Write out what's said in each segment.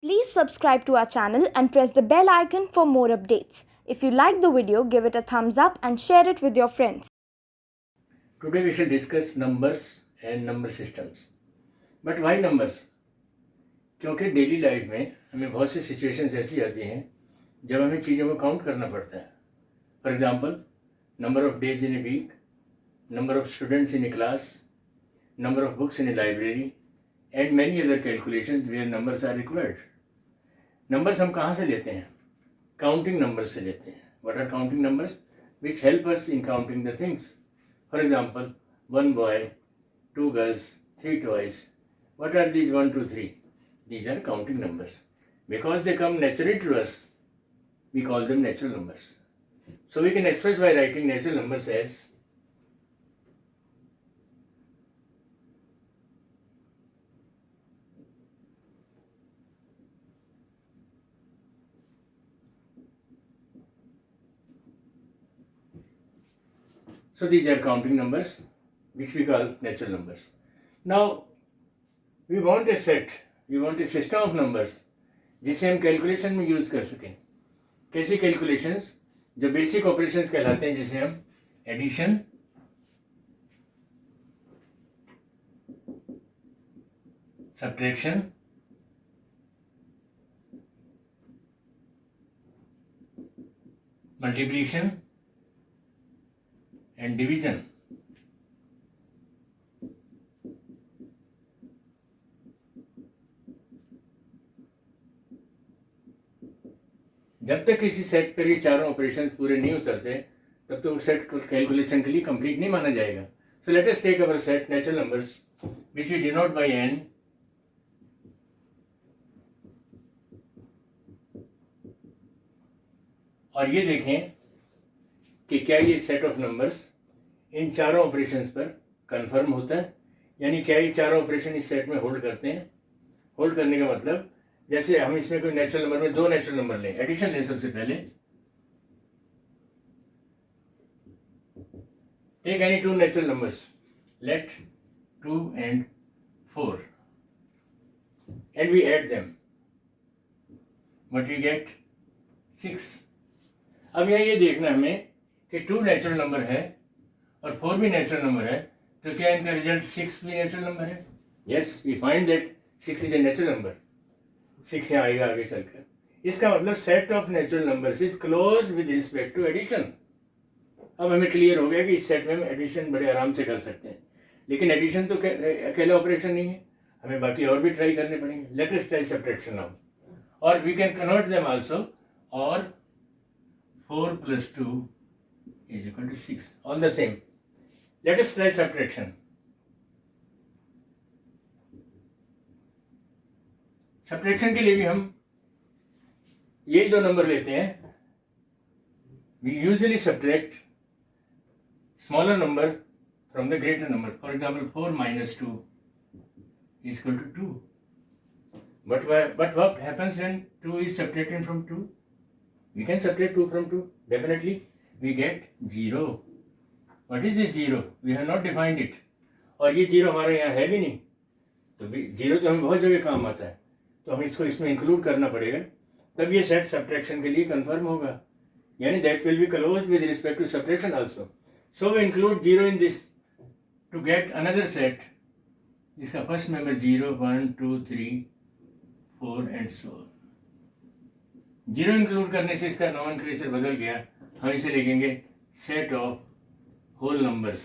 Please subscribe to our channel and press the bell icon for more updates. If you like the video, give it a thumbs up and share it with your friends. Today we shall discuss numbers and number systems. But why numbers? क्योंकि daily life में हमें बहुत सी situations ऐसी आती हैं जब हमें चीज़ों को काउंट करना पड़ता है. For example, number of days in a week, number of students in a class, number of books in a library, and many other calculations where numbers are required. Numbers हम कहाँ से लेते हैं? Counting numbers से लेते हैं. What are counting numbers? Which help us in counting the things. For example, 1 boy, 2 girls, 3 toys. What are these 1, 2, 3? These are counting numbers. Because they come naturally to us, we call them natural numbers. So we can express by writing natural numbers as So these are counting numbers, which we call natural numbers. Now, we want a set, we want a system of numbers, जिसे हम calculation में use कर सकें. कैसी calculations? जो basic operations कहलाते हैं, जिसे हम addition, subtraction, multiplication and division. जब तक किसी सेट पर ये चारों ऑपरेशंस पूरे नहीं उतरते तब तो सेट कैलकुलेशन के लिए कंप्लीट नहीं माना जाएगा. So let us take our set natural numbers which we denote by n. और ये देखें कि क्या ये सेट ऑफ नंबर्स इन चारों ऑपरेशंस पर कंफर्म होता है, यानी क्या ये चारों ऑपरेशन इस सेट में होल्ड करते हैं. होल्ड करने का मतलब, जैसे हम इसमें कोई नेचुरल नंबर में दो नेचुरल नंबर लें, एडिशन लें. सबसे पहले take any two natural numbers, let 2 and 4 and we add them. What we get? 6. अब यहाँ ये देखना हमें कि 2 नेचुरल नंबर है और 4 भी नेचुरल नंबर है, तो क्या इनका रिजल्ट 6 भी नेचुरल नंबर है? Yes, we find that 6 is a natural number. 6 यहाँ आएगा आगे चलकर. इसका मतलब set of natural numbers is close with respect to addition. अब हमें क्लियर हो गया कि इस सेट में हम एडिशन बड़े आराम से कर सकते हैं, लेकिन एडिशन तो अकेला ऑपरेशन नहीं है, हमें बाकी और भी ट्राई करने पड़ेंगे. Let us try subtraction now, और we can convert them also. और 4 + 2 = 6. All the same, let us try subtraction. Subtraction के लिए भी हम यही दो नंबर लेते हैं. We usually subtract smaller number from the greater number. For example 4 - 2 = 2. But what happens when 2 is subtracted from 2? We can subtract 2 from 2. Definitely we get 0. What is this 0? We have not defined it. और ये 0 हमारे यहाँ है भी नहीं, तो 0 तो हमें बहुत जगह काम आता है, तो हमें इसको इसमें इंक्लूड करना पड़ेगा, तब ये सेट सब्ट्रैक्शन के लिए कंफर्म होगा. यानी that will be close with respect to subtraction also. So we include 0 in this to get another set जिसका first member 0, 1, 2, 3, 4 and so on. 0 include करने से इसका नॉमेनक्लेचर बदल गया. हम इसे लिखेंगे सेट ऑफ होल नंबर्स.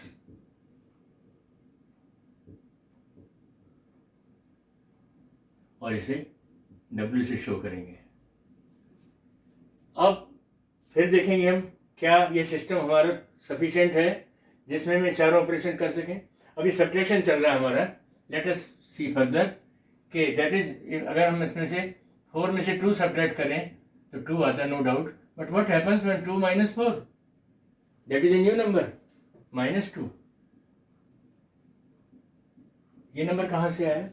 और इसे W से शो करेंगे. अब फिर देखेंगे हम क्या ये सिस्टम हमारा सफिशिएंट है जिसमें हम चारों ऑपरेशन कर सकें. अभी सब्ट्रैक्शन चल रहा है हमारा. लेट अस सी फर्दर कि दैट इज, अगर हम इसमें से 4 में से 2 सब्ट्रैक्ट करें तो 2 आता है, no doubt. But what happens when 2 - 4? That is a new number, -2. ये नंबर कहाँ से आया?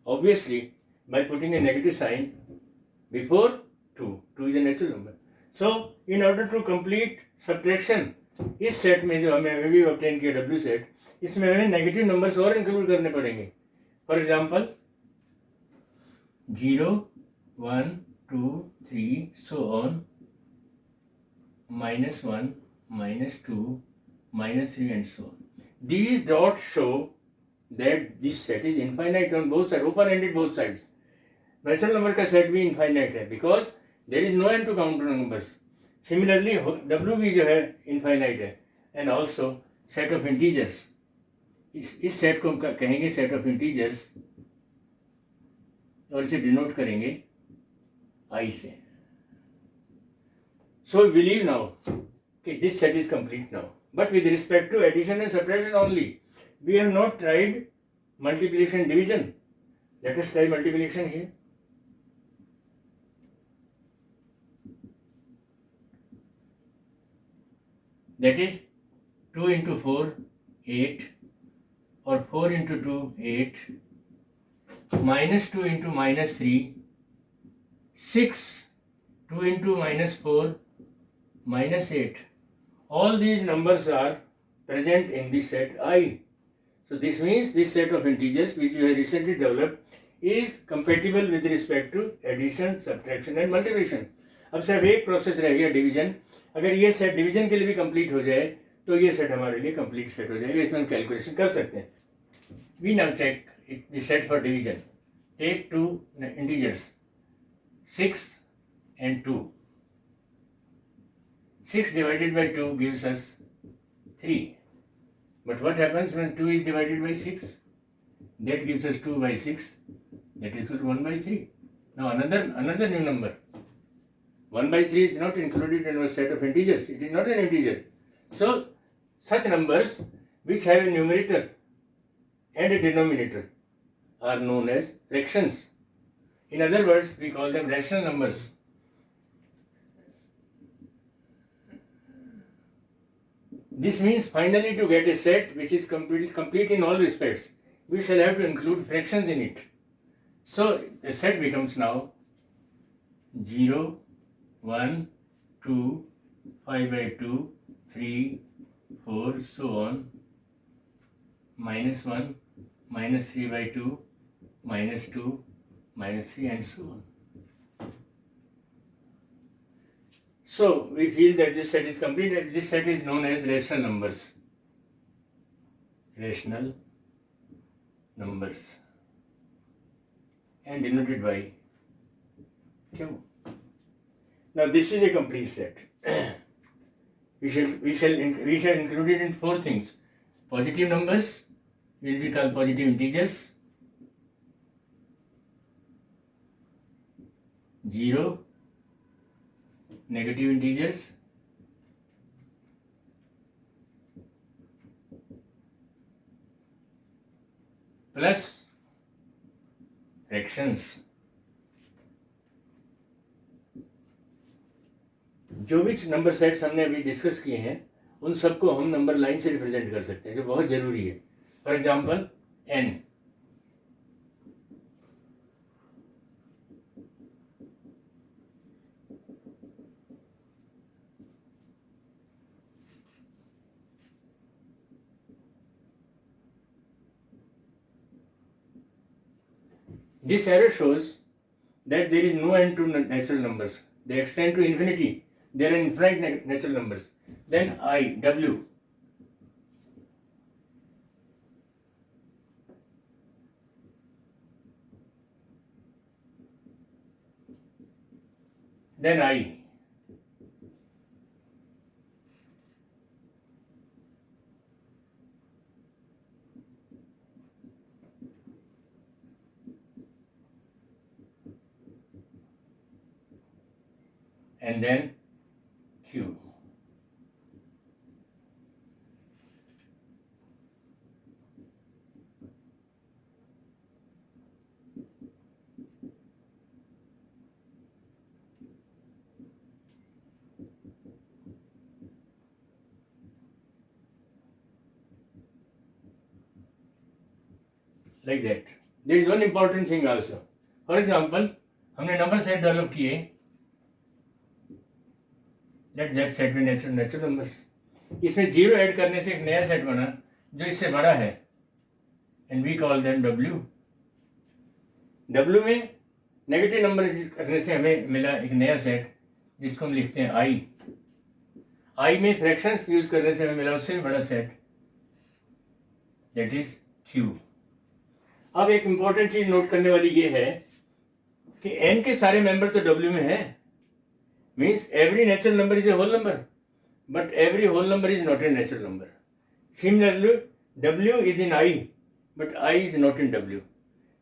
Obviously by putting a negative sign before 2. 2 is a natural number. So in order to complete subtraction, इस सेट में जो हमें अभी ऑब्टेन किया W सेट, इसमें हमें नेगेटिव नंबर्स और इंक्लूड करने पड़ेंगे. For example 0, 1 2 3 so on, -1 -2 -3 and so on. These dots show that this set is infinite on both sides, open-ended both sides. Natural number का सेट भी इनफाइनाइट है because there is no end to count numbers. Similarly W भी जो है infinite है. And also set of integers, इस set को कहेंगे सेट ऑफ इंटीजर्स और इसे डिनोट करेंगे आई से. सो वी बिलीव नाउ कि this set is complete now, but with respect to addition and subtraction only. We have not tried multiplication division. Let us try multiplication here. That is 2 into 4 8 or 4 into 2 8 -2 into -3 6 2 into -4 -8. All these numbers are present in this set I. So this means this set of integers which we have recently developed is compatible with respect to addition, subtraction and multiplication. अब सिर्फ एक process रह गया division. अगर ये set division के लिए भी कंप्लीट हो जाए तो ये सेट हमारे लिए कंप्लीट सेट हो जाएगा. इसमें हम कैलकुलेशन कर सकते हैं. We now check the set for division. Take two integers 6 and 2. 6 divided by 2 gives us 3. But what happens when 2 is divided by 6? That gives us 2 by 6. That is 1 by 3. Now another new number. 1 by 3 is not included in our set of integers. It is not an integer. So, such numbers which have a numerator and a denominator are known as fractions. In other words, we call them rational numbers. This means finally to get a set which is complete in all respects, we shall have to include fractions in it. So, the set becomes now 0, 1, 2, 5 by 2, 3, 4, so on, -1, -3 by 2, -2, -3 and so on. So, we feel that this set is complete. This set is known as rational numbers. Rational numbers. And denoted by Q. Now this is a complete set. we shall include it in 4 things. Positive numbers will be called positive integers. 0 negative integers. Plus fractions. जो भी number sets हमने अभी discuss किए हैं उन सबको हम number line से रिप्रेजेंट कर सकते हैं, जो बहुत जरूरी है. For example n. This arrow shows that there is no end to natural numbers. They extend to infinity. There are infinite natural numbers. Then I, W. Then I. And then Q. Like that. There is one important thing also. For example, हमने number set develop किए. Let that set be natural numbers. इसमें 0 add करने से एक नया set बना जो इससे बड़ा है, and we call them W. W में नेगेटिव नंबर करने से हमें मिला एक नया सेट जिसको हम लिखते हैं आई। आई में फ्रैक्शंस यूज करने से हमें मिला उससे भी बड़ा सेट, दैट इज क्यू। अब एक इंपॉर्टेंट चीज नोट करने वाली ये है कि एन के सारे मेंबर तो डब्ल्यू में है, means every natural number is a whole number, but every whole number is not a natural number. Similarly W is in I, but I is not in W.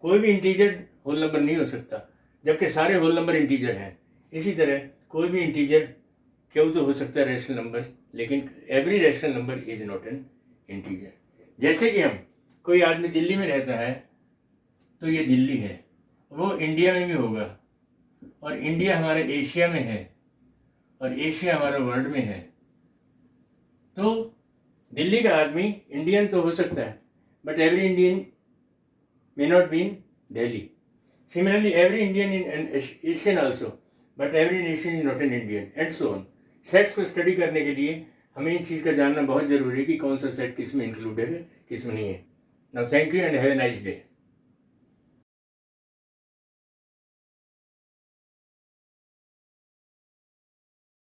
कोई भी integer whole number नहीं हो सकता, जबकि सारे whole number integer हैं। इसी तरह कोई भी इंटीजर क्यों तो हो सकता है रैशनल नंबर, लेकिन every rational number is not an integer. जैसे कि हम कोई आदमी दिल्ली में रहता है तो ये दिल्ली है, वो इंडिया में भी होगा, और इंडिया हमारे एशिया में है, और एशिया हमारा वर्ल्ड में है। तो दिल्ली का आदमी इंडियन तो हो सकता है, but every Indian may not be in Delhi. Similarly, every Indian is an Asian also, but every nation is not an Indian, and so on. Sets को स्टडी करने के लिए हमें इन चीज़ का जानना बहुत ज़रूरी है कि कौन सा सेट किस में इंक्लूडेड है, किस में नहीं है। Now thank you and have a nice day.